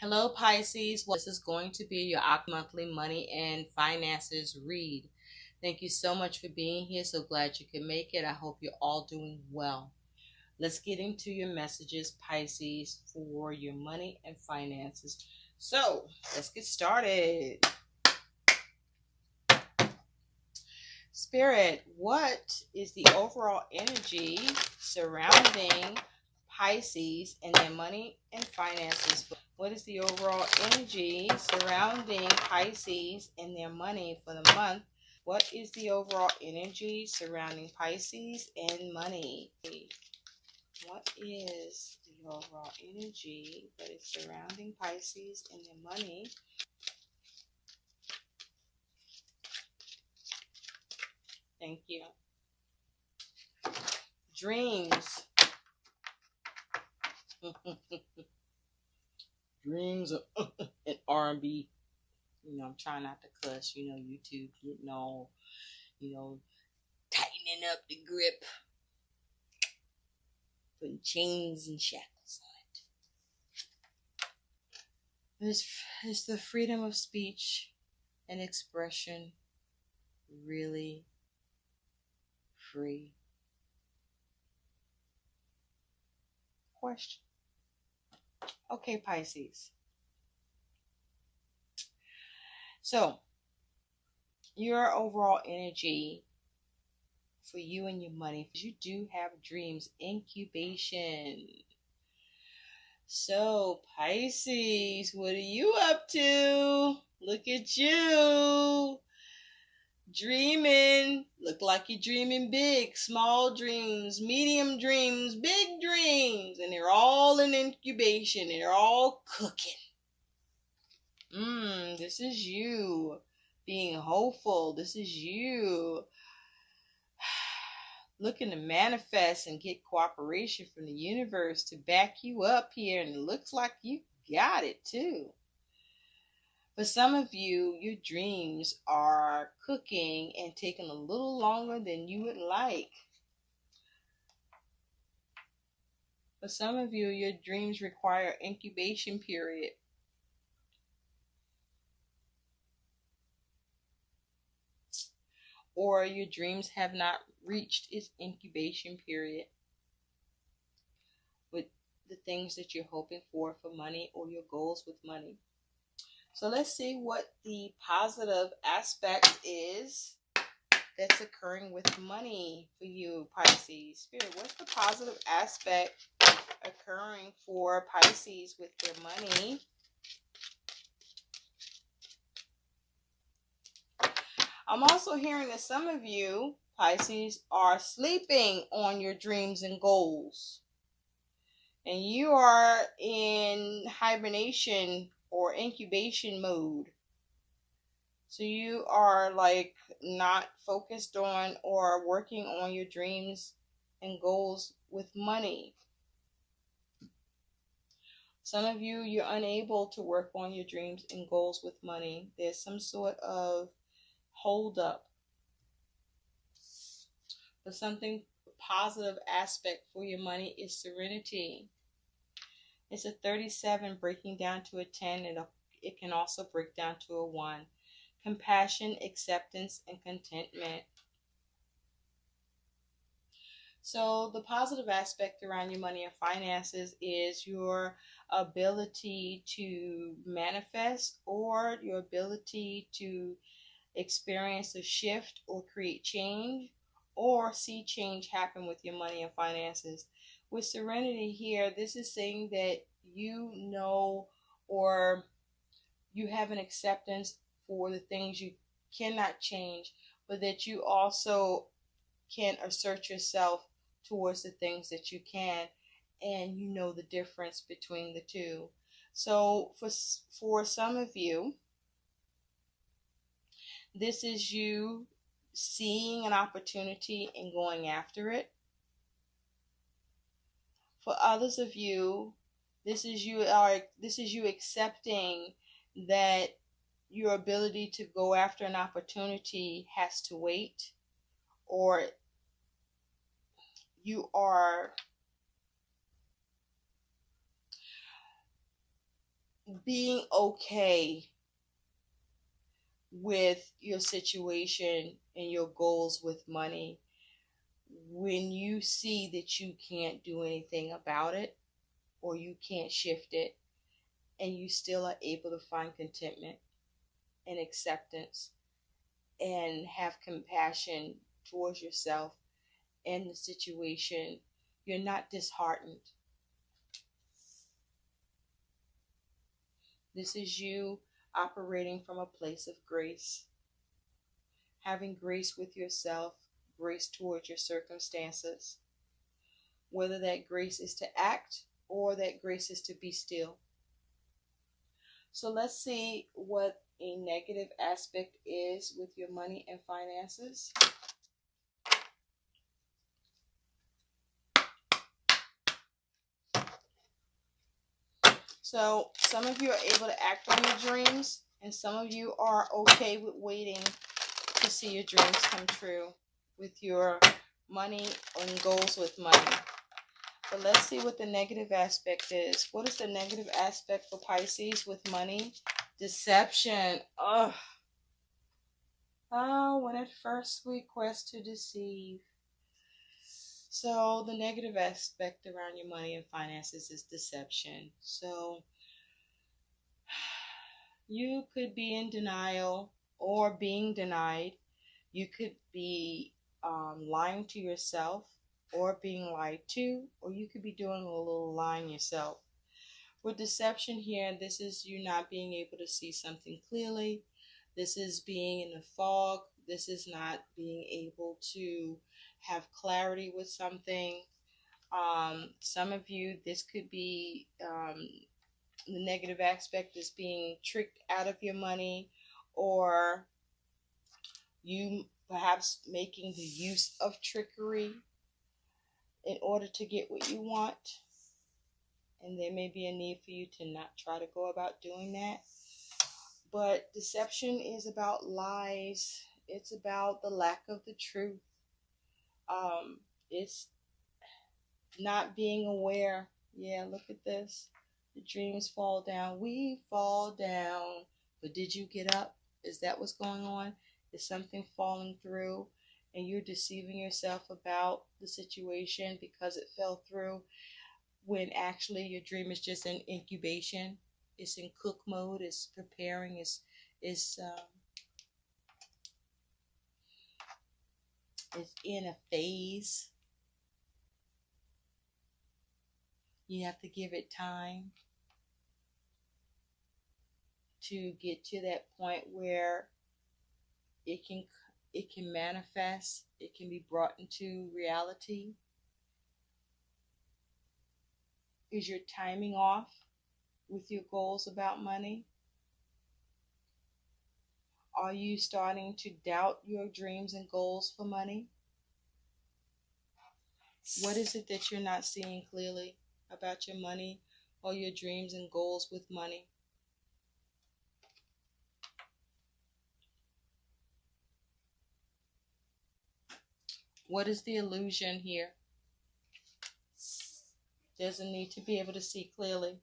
Hello, Pisces. Well, this is going to be your monthly money and finances read. Thank you so much for being here. So glad you can make it. I hope you're all doing well. Let's get into your messages, Pisces, for your money and finances. So let's get started. Spirit, what is the overall energy surrounding Pisces and their money and finances? What is the overall energy surrounding Pisces and their money for the month? What is the overall energy surrounding Pisces and money? What is the overall energy that is surrounding Pisces and their money? Thank you. Dreams. Dreams of and R&B. I'm trying not to cuss. YouTube getting all, tightening up the grip, putting chains and shackles on it. Is the freedom of speech and expression really free? Question. Okay, Pisces. So, your overall energy for you and your money, you do have dreams, incubation. So, Pisces, what are you up to? Look at you. Dreaming. Look like you're dreaming big. Small dreams, medium dreams, big dreams. And they're all in incubation. And they're all cooking. This is you being hopeful. This is you looking to manifest and get cooperation from the universe to back you up here. And it looks like you got it too. For some of you, your dreams are cooking and taking a little longer than you would like. For some of you, your dreams require incubation period. Or your dreams have not reached its incubation period with the things that you're hoping for money or your goals with money. So let's see what the positive aspect is that's occurring with money for you, Pisces. Spirit, what's the positive aspect occurring for Pisces with their money? I'm also hearing that some of you, Pisces, are sleeping on your dreams and goals. And you are in hibernation or incubation mode. So you are like not focused on or working on your dreams and goals with money. Some of you, you're unable to work on your dreams and goals with money. There's some sort of hold up. But something positive aspect for your money is serenity. It's a 37 breaking down to a 10, and it can also break down to a 1. Compassion, acceptance, and contentment. So the positive aspect around your money and finances is your ability to manifest or your ability to experience a shift or create change or see change happen with your money and finances. With serenity here, this is saying that you know or you have an acceptance for the things you cannot change, but that you also can assert yourself towards the things that you can, and you know the difference between the two. So for some of you, this is you seeing an opportunity and going after it. For others of you, this is you accepting that your ability to go after an opportunity has to wait, or you are being okay with your situation and your goals with money when you see that you can't do anything about it or you can't shift it, and you still are able to find contentment and acceptance and have compassion towards yourself and the situation. You're not disheartened. This is you operating from a place of grace, having grace with yourself, grace towards your circumstances, whether that grace is to act or that grace is to be still. So let's see what a negative aspect is with your money and finances. So some of you are able to act on your dreams, and some of you are okay with waiting to see your dreams come true with your money and goals with money. But let's see what the negative aspect is. What is the negative aspect for Pisces with money? Deception. Oh, when at first we quest to deceive. So the negative aspect around your money and finances is deception. So you could be in denial or being denied. You could be lying to yourself or being lied to, or you could be doing a little lying yourself. With deception here, this is you not being able to see something clearly. This is being in a fog. This is not being able to have clarity with something. Some of you, this could be the negative aspect is being tricked out of your money, or you perhaps making the use of trickery in order to get what you want. And there may be a need for you to not try to go about doing that. But deception is about lies. It's about the lack of the truth. It's not being aware. Yeah, look at this. The dreams fall down. We fall down. But did you get up? Is that what's going on? Is something falling through and you're deceiving yourself about the situation because it fell through, when actually your dream is just in incubation? It's in cook mode. It's preparing. It's in a phase. You have to give it time to get to that point where it can manifest. It can be brought into reality. Is your timing off with your goals about money? Are you starting to doubt your dreams and goals for money? What is it that you're not seeing clearly about your money or your dreams and goals with money? What is the illusion here? Doesn't need to be able to see clearly.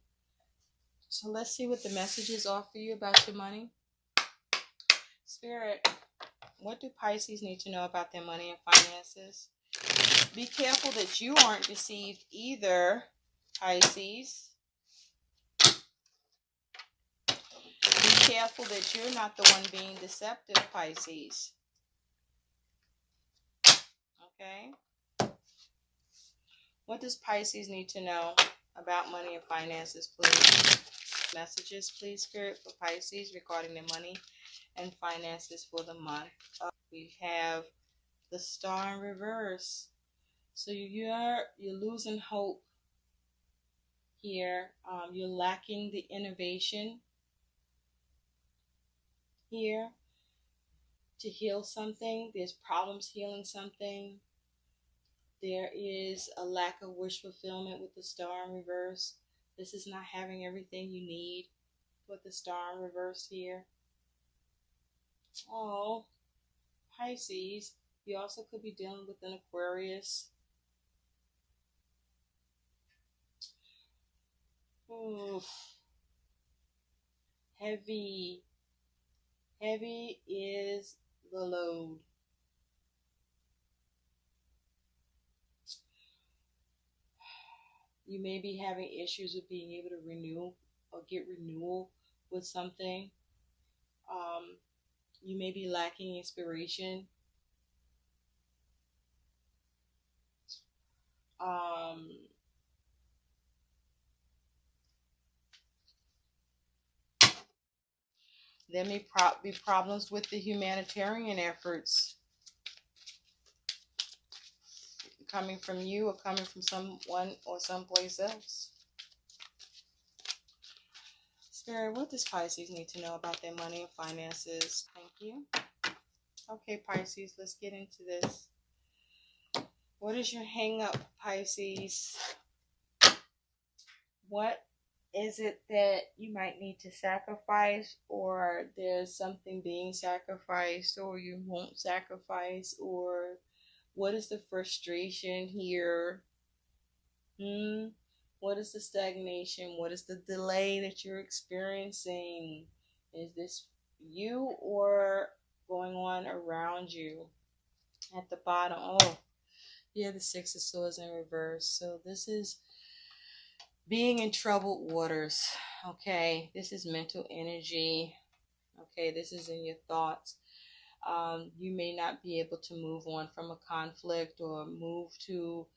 So let's see what the messages are for you about your money. Spirit, what do Pisces need to know about their money and finances? Be careful that you aren't deceived either, Pisces. Be careful that you're not the one being deceptive, Pisces. Okay? What does Pisces need to know about money and finances, please? Messages, please, Spirit, for Pisces regarding their money and finances for the month. We have the Star in reverse. So you're losing hope here. You're lacking the innovation here to heal something. There's problems healing something. There is a lack of wish fulfillment with the Star in reverse. This is not having everything you need with the Star in reverse here. Oh, Pisces, you also could be dealing with an Aquarius. Oof. Heavy. Heavy is the load. You may be having issues with being able to renew or get renewal with something. You may be lacking inspiration. Um, there may be problems with the humanitarian efforts coming from you or coming from someone or someplace else. Spirit, what does Pisces need to know about their money and finances? Thank you. Okay, Pisces, let's get into this. What is your hang up, Pisces? What is it that you might need to sacrifice, or there's something being sacrificed, or you won't sacrifice, or what is the frustration here? What is the stagnation? What is the delay that you're experiencing? Is this you or going on around you? At the bottom, oh, yeah, the Six of Swords in reverse. So this is being in troubled waters. Okay, this is mental energy. Okay, this is in your thoughts. You may not be able to move on from a conflict or move to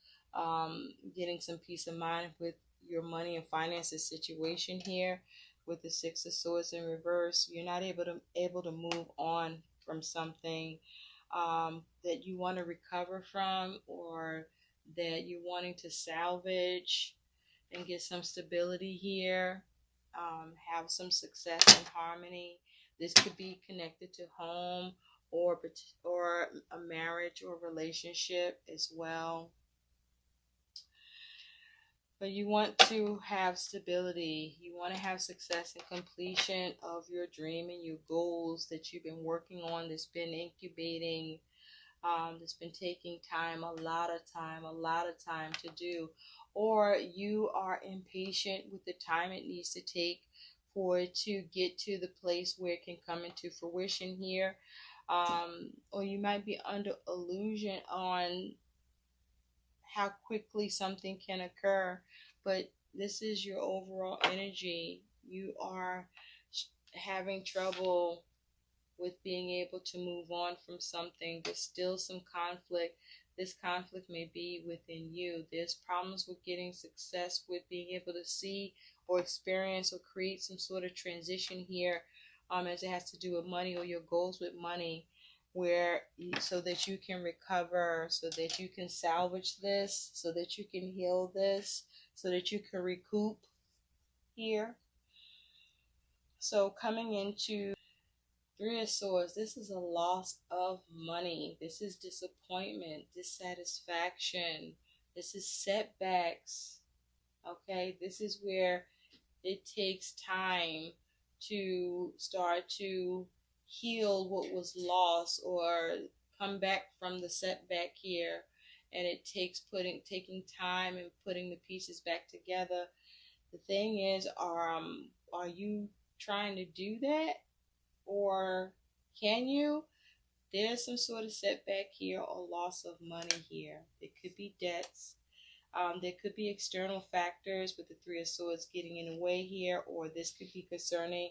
getting some peace of mind with your money and finances situation here with the Six of Swords in reverse. You're not able to move on from something that you want to recover from, or that you're wanting to salvage and get some stability here, have some success and harmony. This could be connected to home or a marriage or relationship as well. But you want to have stability. You want to have success and completion of your dream and your goals that you've been working on, that's been incubating, that's been taking time, a lot of time to do. Or you are impatient with the time it needs to take for it to get to the place where it can come into fruition here. Or you might be under illusion on how quickly something can occur, but this is your overall energy. You are having trouble with being able to move on from something. There's still some conflict. This conflict may be within you. There's problems with getting success with being able to see or experience or create some sort of transition here, as it has to do with money or your goals with money, so that you can recover, so that you can salvage this, so that you can heal this, so that you can recoup here. So coming into Three of Swords, this is a loss of money. This is disappointment, dissatisfaction. This is setbacks. Okay, this is where it takes time to start to heal what was lost or come back from the setback here. And it takes taking time and putting the pieces back together. The thing is, are you trying to do that? Or can you? There's some sort of setback here or loss of money here. There could be debts. There could be external factors with the Three of Swords getting in the way here, or this could be concerning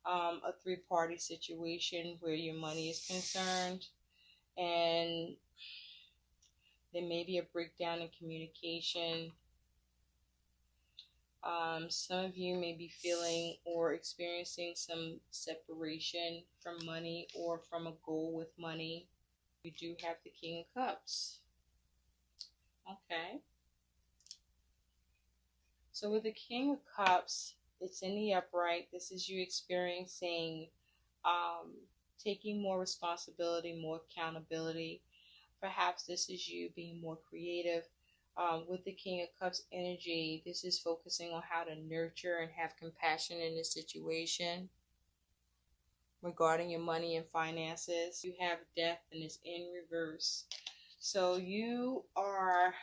a three-party situation where your money is concerned, and there may be a breakdown in communication. Some of you may be feeling or experiencing some separation from money or from a goal with money. You do have the King of Cups. Okay. So with the King of Cups, it's in the upright. This is you experiencing taking more responsibility, more accountability. Perhaps this is you being more creative. With the King of Cups energy, this is focusing on how to nurture and have compassion in this situation regarding your money and finances. You have Death, and it's in reverse. So you are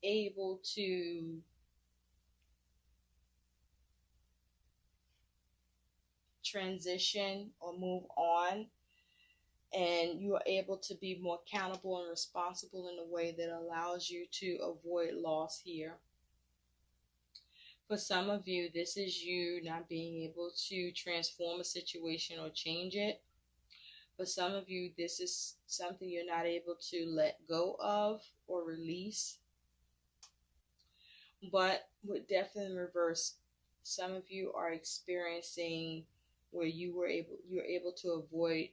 able to transition or move on, and you are able to be more accountable and responsible in a way that allows you to avoid loss here. For some of you, this is you not being able to transform a situation or change it. For some of you, this is something you're not able to let go of or release. But with death in reverse, some of you are experiencing where you're able to avoid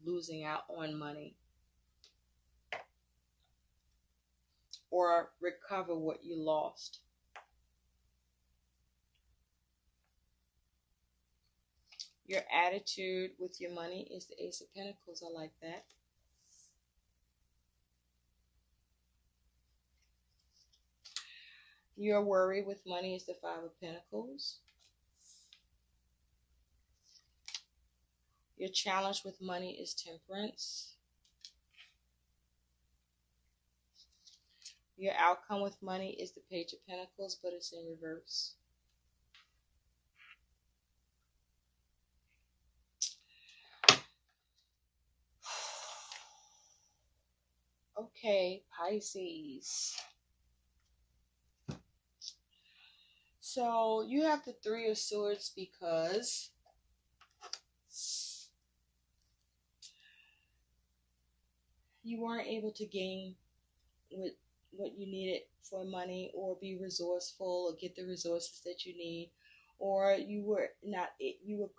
losing out on money or recover what you lost. Your attitude with your money is the Ace of Pentacles. I like that. Your worry with money is the Five of Pentacles. Your challenge with money is Temperance. Your outcome with money is the Page of Pentacles, but it's in reverse. Okay, Pisces. So you have the Three of Swords because you weren't able to gain with what you needed for money, or be resourceful, or get the resources that you need, or you were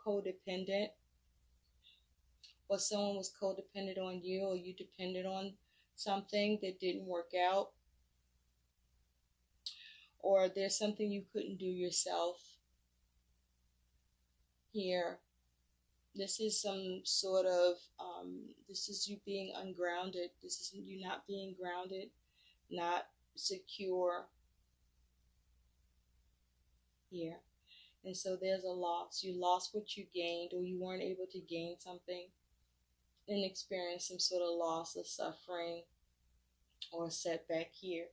codependent, or someone was codependent on you, or you depended on something that didn't work out, or there's something you couldn't do yourself here. This is some sort of this is you being ungrounded. This is you not being grounded, not secure here. And so there's a loss. You lost what you gained, or you weren't able to gain something and experience some sort of loss or suffering or setback here.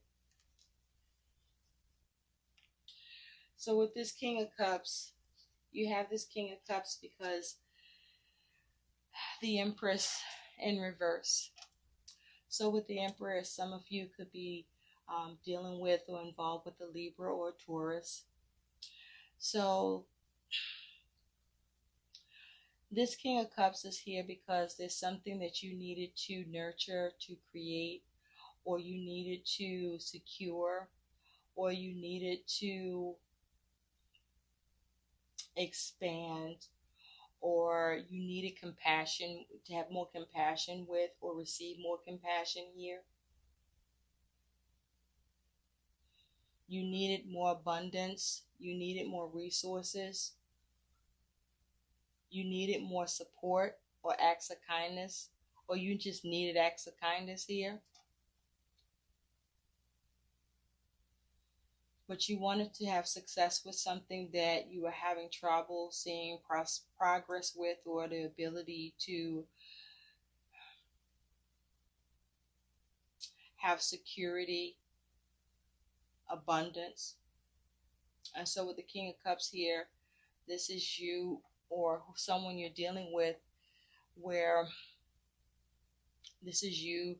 So with this King of Cups, you have this King of Cups because the Empress in reverse. So with the Empress, some of you could be dealing with or involved with a Libra or a Taurus. So this King of Cups is here because there's something that you needed to nurture, to create, or you needed to secure, or you needed to expand, or you needed compassion, to have more compassion with, or receive more compassion here. You needed more abundance. You needed more resources. You needed more support or acts of kindness, or you just needed acts of kindness here. But you wanted to have success with something that you were having trouble seeing progress with, or the ability to have security, abundance. And so with the King of Cups here, this is you or someone you're dealing with, where this is you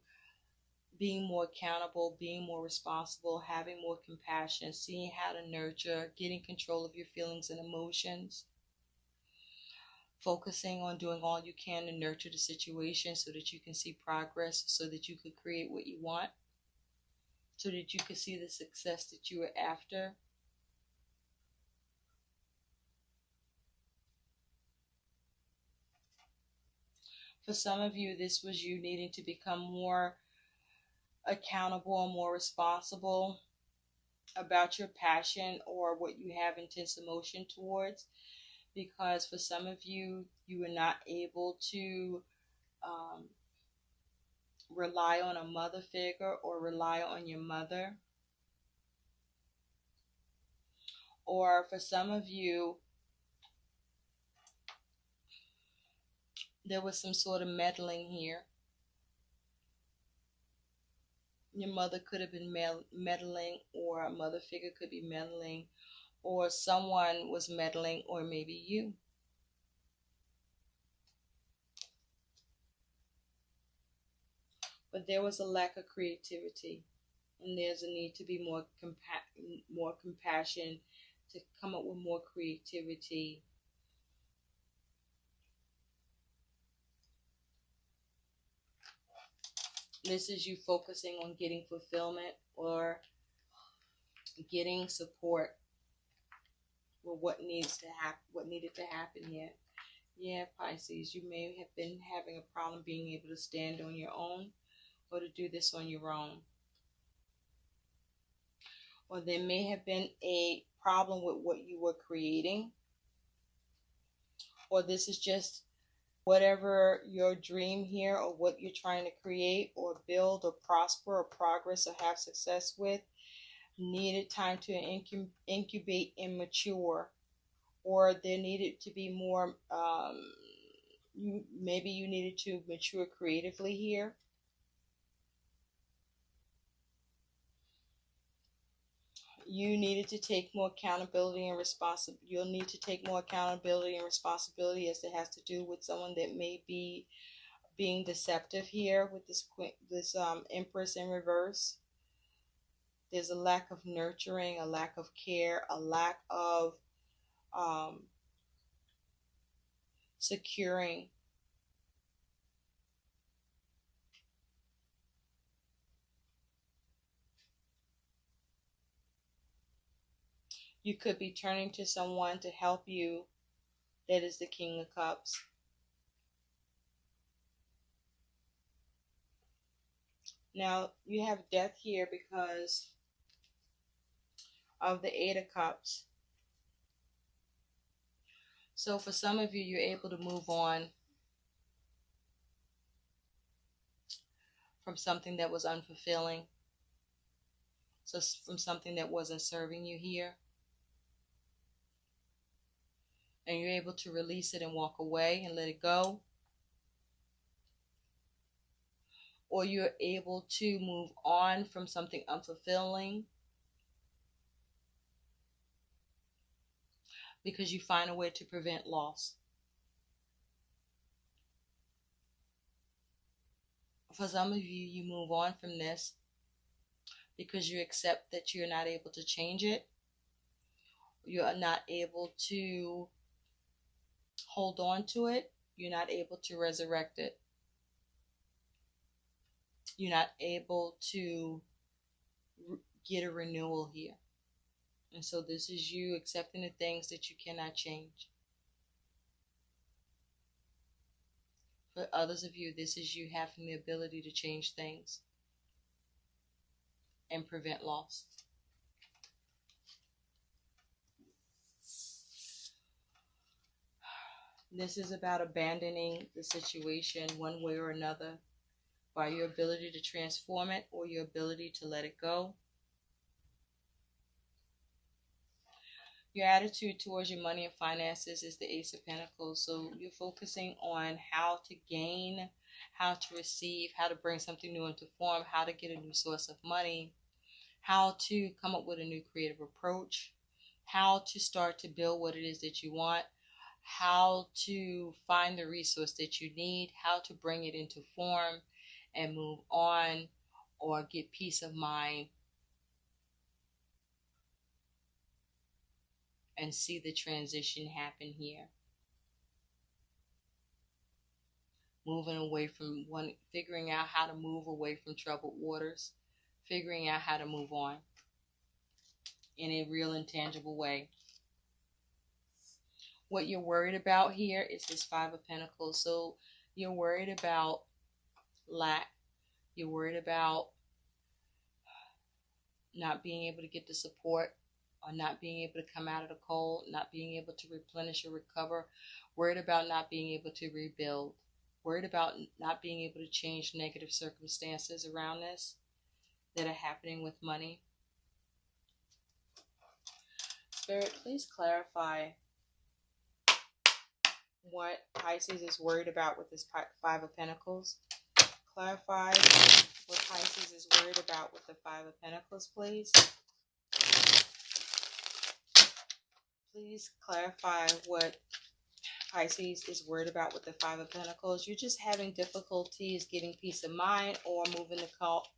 being more accountable, being more responsible, having more compassion, seeing how to nurture, getting control of your feelings and emotions, focusing on doing all you can to nurture the situation so that you can see progress, so that you could create what you want, so that you could see the success that you are after. For some of you, this was you needing to become more accountable and more responsible about your passion or what you have intense emotion towards, because for some of you, you were not able to rely on a mother figure or rely on your mother. Or for some of you, there was some sort of meddling here. Your mother could have been meddling, or a mother figure could be meddling, or someone was meddling, or maybe you. but there was a lack of creativity, and there's a need to be more compassion, to come up with more creativity. This is you focusing on getting fulfillment or getting support with what needs to happen, what needed to happen here. Yeah, Pisces, you may have been having a problem being able to stand on your own or to do this on your own. Or there may have been a problem with what you were creating. Or this is just whatever your dream here or what you're trying to create or build or prosper or progress or have success with needed time to incubate and mature, or there needed to be more maybe you needed to mature creatively here. You needed to take more accountability and responsibility. You'll need to take more accountability and responsibility, as it has to do with someone that may be being deceptive here with this Empress in reverse. There's a lack of nurturing, a lack of care, a lack of securing. You could be turning to someone to help you. That is the King of Cups. Now, you have death here because of the Eight of Cups. So for some of you, you're able to move on from something that was unfulfilling. So from something that wasn't serving you here. And you're able to release it and walk away and let it go. Or you're able to move on from something unfulfilling because you find a way to prevent loss. For some of you, you move on from this because you accept that you're not able to change it. You're not able to hold on to it. You're not able to resurrect it. You're not able to get a renewal here. And so this is you accepting the things that you cannot change. For others of you, this is you having the ability to change things and prevent loss. This is about abandoning the situation one way or another by your ability to transform it or your ability to let it go. Your attitude towards your money and finances is the Ace of Pentacles. So you're focusing on how to gain, how to receive, how to bring something new into form, how to get a new source of money, how to come up with a new creative approach, how to start to build what it is that you want, how to find the resource that you need, how to bring it into form and move on or get peace of mind and see the transition happen here. Moving away from figuring out how to move away from troubled waters, figuring out how to move on in a real and tangible way. What you're worried about here is this Five of Pentacles. So you're worried about lack. You're worried about not being able to get the support or not being able to come out of the cold, not being able to replenish or recover, worried about not being able to rebuild, worried about not being able to change negative circumstances around this that are happening with money. Spirit, please clarify what Pisces is worried about with this Five of Pentacles. Clarify what Pisces is worried about with the Five of Pentacles, please. Please clarify what Pisces is worried about with the Five of Pentacles. You're just having difficulties getting peace of mind, or moving the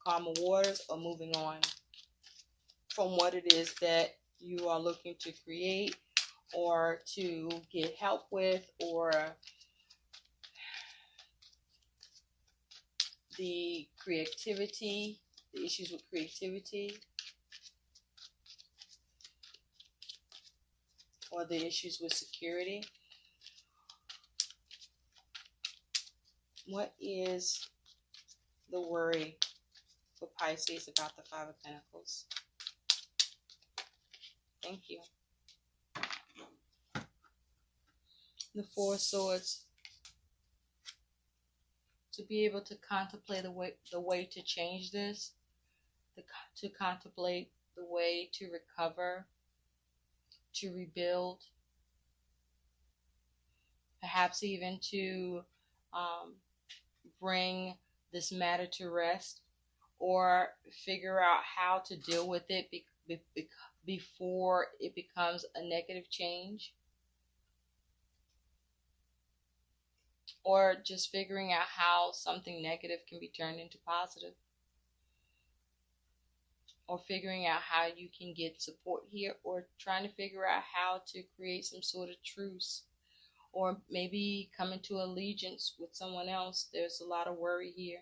calmer waters, or moving on from what it is that you are looking to create or to get help with, or the creativity, the issues with creativity, or the issues with security. What is the worry for Pisces about the Five of Pentacles? Thank you. The Four of Swords. To be able to contemplate the way to change this, to contemplate the way to recover, to rebuild, perhaps even to bring this matter to rest, or figure out how to deal with it before it becomes a negative change, or just figuring out how something negative can be turned into positive, or figuring out how you can get support here, or trying to figure out how to create some sort of truce, or maybe come into allegiance with someone else. There's a lot of worry here.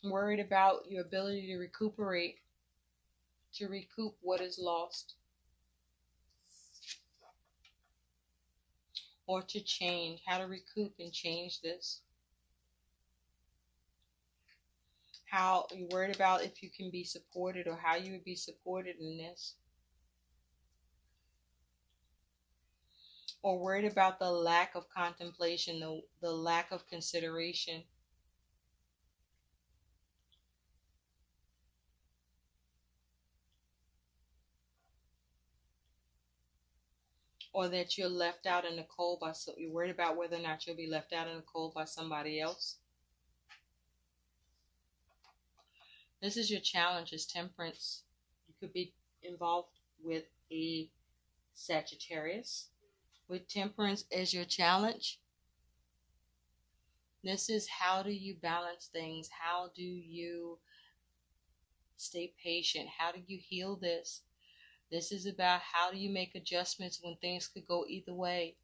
I'm worried about your ability to recuperate, to recoup what is lost, or to change, how to recoup and change this. How you're worried about if you can be supported, or how you would be supported in this. Or worried about the lack of contemplation, the lack of consideration. Or that you're left out in the cold by you're worried about whether or not you'll be left out in the cold by somebody else. This is your challenge, is Temperance. You could be involved with a Sagittarius. With Temperance as your challenge, this is how do you balance things? How do you stay patient? How do you heal this? This is about how do you make adjustments when things could go either way?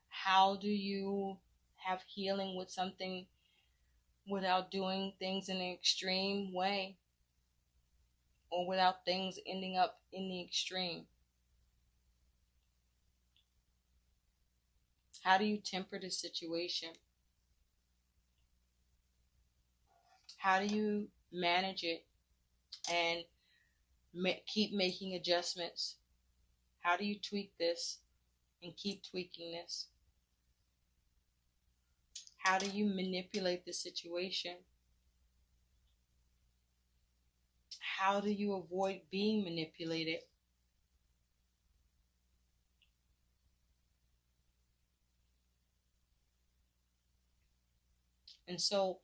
How do you have healing with something without doing things in an extreme way, or without things ending up in the extreme? How do you temper the situation? How do you manage it and keep making adjustments? How do you tweak this and keep tweaking this? How do you manipulate the situation? How do you avoid being manipulated? And so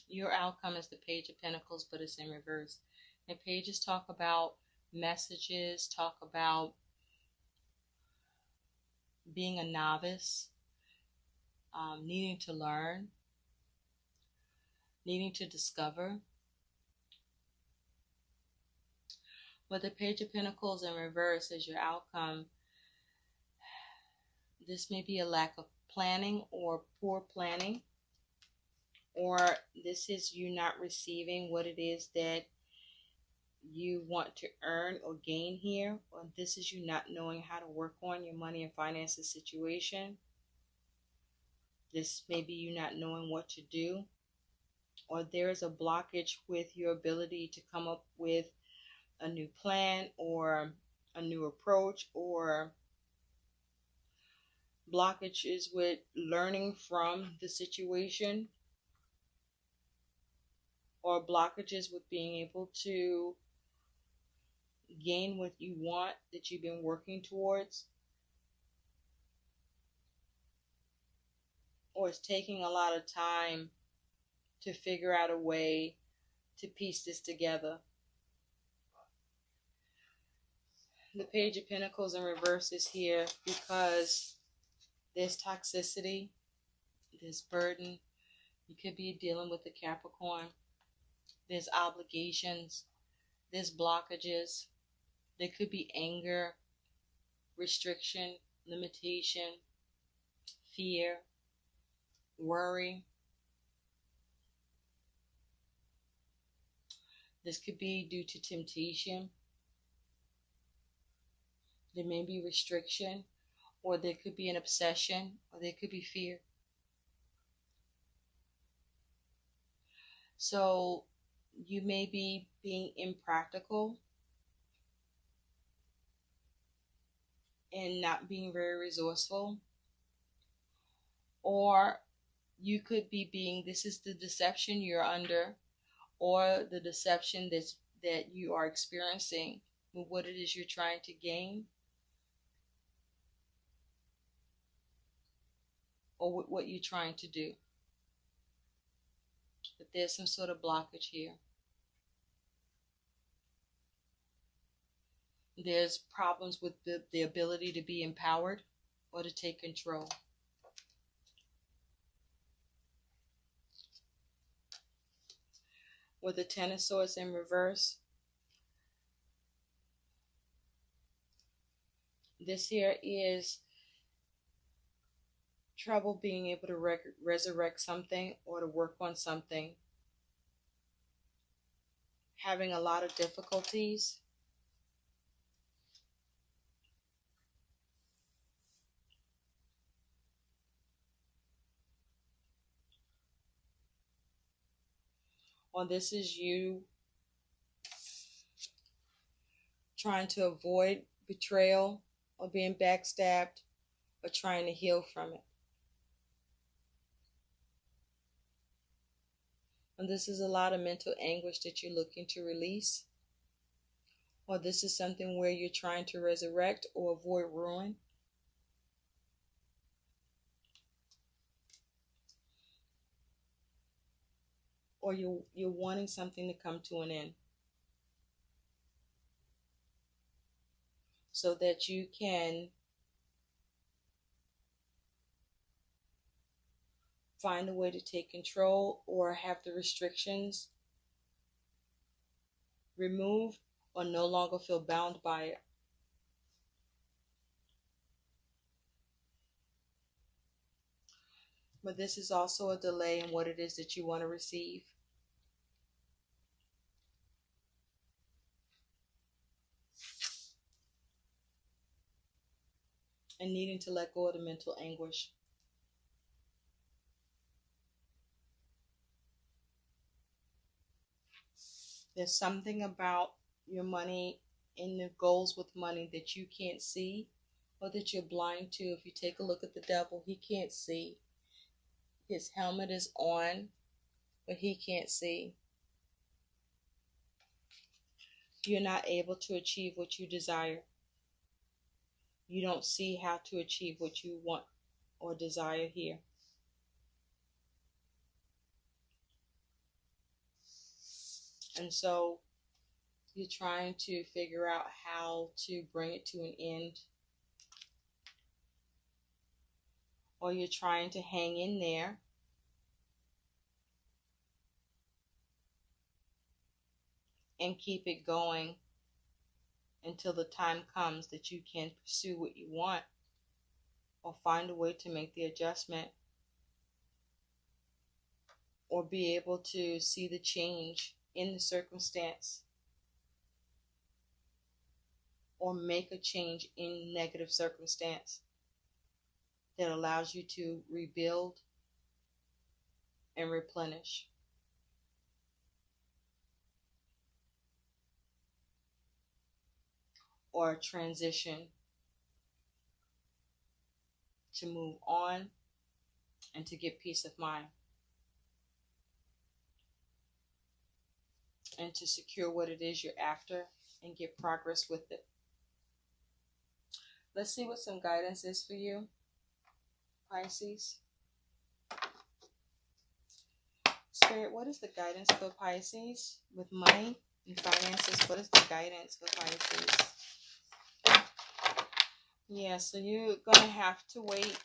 your outcome is the Page of Pentacles, but it's in reverse. And pages talk about messages, talk about being a novice, needing to learn, needing to discover. But the Page of Pentacles in reverse is your outcome. This may be a lack of planning or poor planning, or this is you not receiving what it is that you want to earn or gain here, or this is you not knowing how to work on your money and finances situation. This may be you not knowing what to do, or there is a blockage with your ability to come up with a new plan or a new approach, or blockages with learning from the situation, or blockages with being able to gain what you want that you've been working towards, or it's taking a lot of time to figure out a way to piece this together. The Page of Pentacles in reverse is here because there's toxicity, there's burden. You could be dealing with the Capricorn. There's obligations, there's blockages. There could be anger, restriction, limitation, fear, worry. This could be due to temptation. There may be restriction, or there could be an obsession, or there could be fear. So you may be being impractical and not being very resourceful, or you could be being, this is the deception you're under, or the deception that you are experiencing with what it is you're trying to gain, or with what you're trying to do. But there's some sort of blockage here. There's problems with the ability to be empowered or to take control. With the Ten of Swords in reverse, this here is trouble being able to resurrect something or to work on something. Having a lot of difficulties. Or this is you trying to avoid betrayal or being backstabbed or trying to heal from it. And this is a lot of mental anguish that you're looking to release. Or this is something where you're trying to resurrect or avoid ruin. Or you're wanting something to come to an end, so that you can find a way to take control or have the restrictions removed or no longer feel bound by it. But this is also a delay in what it is that you want to receive. And needing to let go of the mental anguish. There's something about your money and the goals with money that you can't see, or that you're blind to. If you take a look at the devil, he can't see. His helmet is on, but he can't see. You're not able to achieve what you desire. You don't see how to achieve what you want or desire here. And so you're trying to figure out how to bring it to an end. Or you're trying to hang in there. And keep it going until the time comes that you can pursue what you want, or find a way to make the adjustment, or be able to see the change in the circumstance, or make a change in negative circumstance that allows you to rebuild and replenish. Or a transition to move on and to get peace of mind. And to secure what it is you're after and get progress with it. Let's see what some guidance is for you, Pisces. Spirit, what is the guidance for Pisces with money and finances? What is the guidance for Pisces? Yeah, so you're going to have to wait.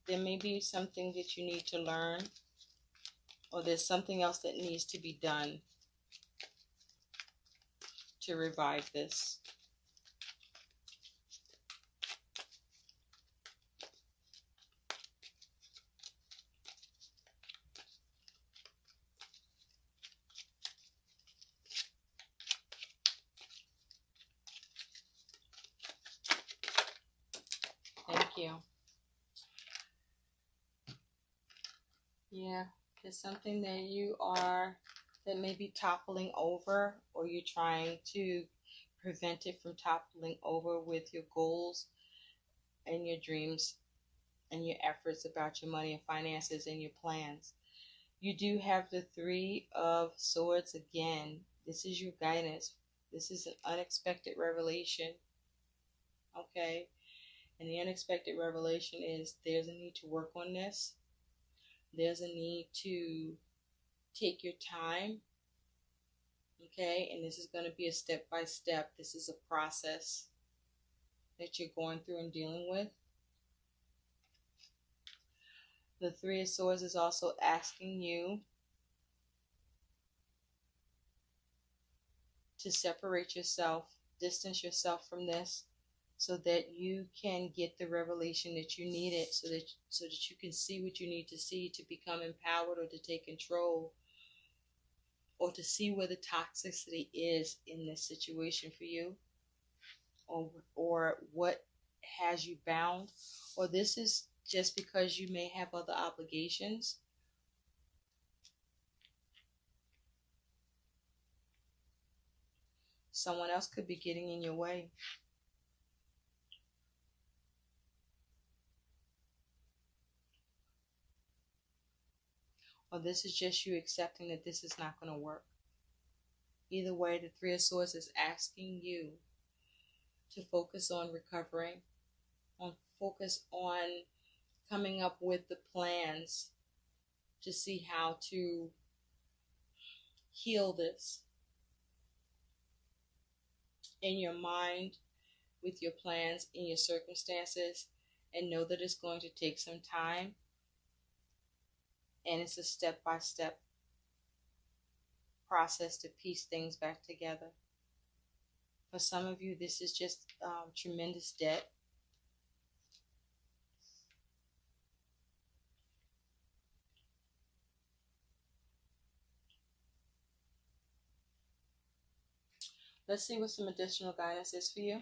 There may be something that you need to learn, or there's something else that needs to be done to revive this. Thank you. Yeah, there's something that may be toppling over, or you're trying to prevent it from toppling over with your goals and your dreams and your efforts about your money and finances and your plans. You do have the Three of Swords again. This is your guidance. This is an unexpected revelation. Okay? And the unexpected revelation is there's a need to work on this. There's a need to take your time. Okay? And this is going to be a step by step. This is a process that you're going through and dealing with. The Three of Swords is also asking you to separate yourself, distance yourself from this, so that you can get the revelation that you needed, so that you can see what you need to see to become empowered, or to take control, or to see where the toxicity is in this situation for you, or what has you bound, or this is just because you may have other obligations. Someone else could be getting in your way. Or this is just you accepting that this is not going to work. Either way, the Three of Swords is asking you to focus on recovering, focus on coming up with the plans to see how to heal this in your mind, with your plans, in your circumstances, and know that it's going to take some time, and it's a step-by-step process to piece things back together. For some of you, this is just tremendous debt. Let's see what some additional guidance is for you.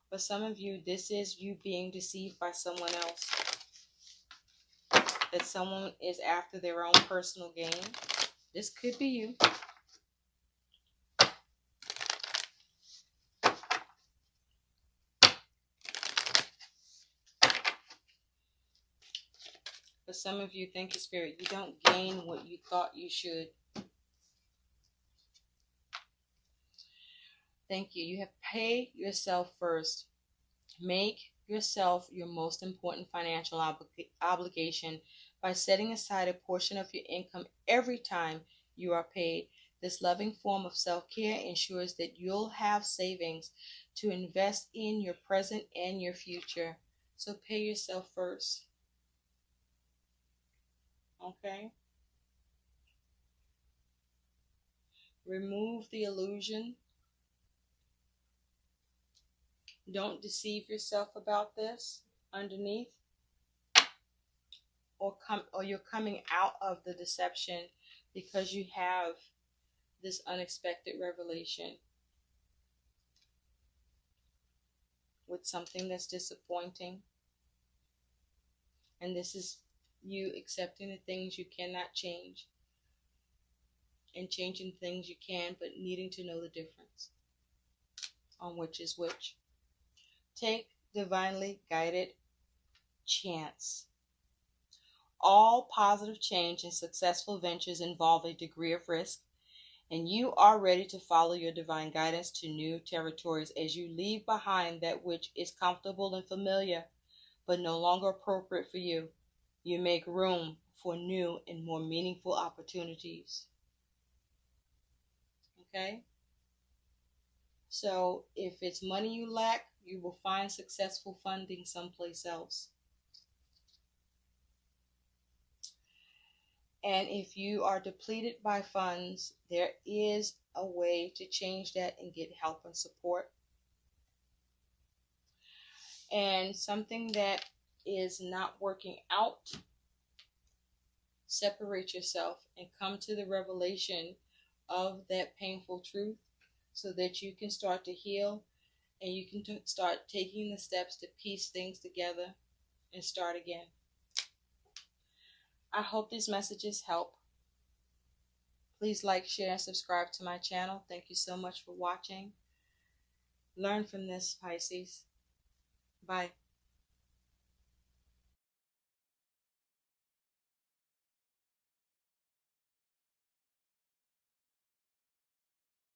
For some of you, this is you being deceived by someone else. That someone is after their own personal gain. This could be you. For some of you, thank you, Spirit, you don't gain what you thought you should. Thank you. You have paid yourself first. Make yourself your most important financial obligation by setting aside a portion of your income every time you are paid. This loving form of self-care ensures that you'll have savings to invest in your present and your future. So pay yourself first. Okay? Remove the illusion. Don't deceive yourself about this underneath. Or you're coming out of the deception because you have this unexpected revelation with something that's disappointing. And this is you accepting the things you cannot change and changing things you can, but needing to know the difference on which is which. Take divinely guided chance All positive change and successful ventures involve a degree of risk, and you are ready to follow your divine guidance to new territories as you leave behind that which is comfortable and familiar, but no longer appropriate for you. You make room for new and more meaningful opportunities. Okay? So if it's money you lack, you will find successful funding someplace else. And if you are depleted by funds, there is a way to change that and get help and support. And something that is not working out, separate yourself and come to the revelation of that painful truth so that you can start to heal and you can start taking the steps to piece things together and start again. I hope these messages help. Please like, share, and subscribe to my channel. Thank you so much for watching. Learn from this, Pisces. Bye.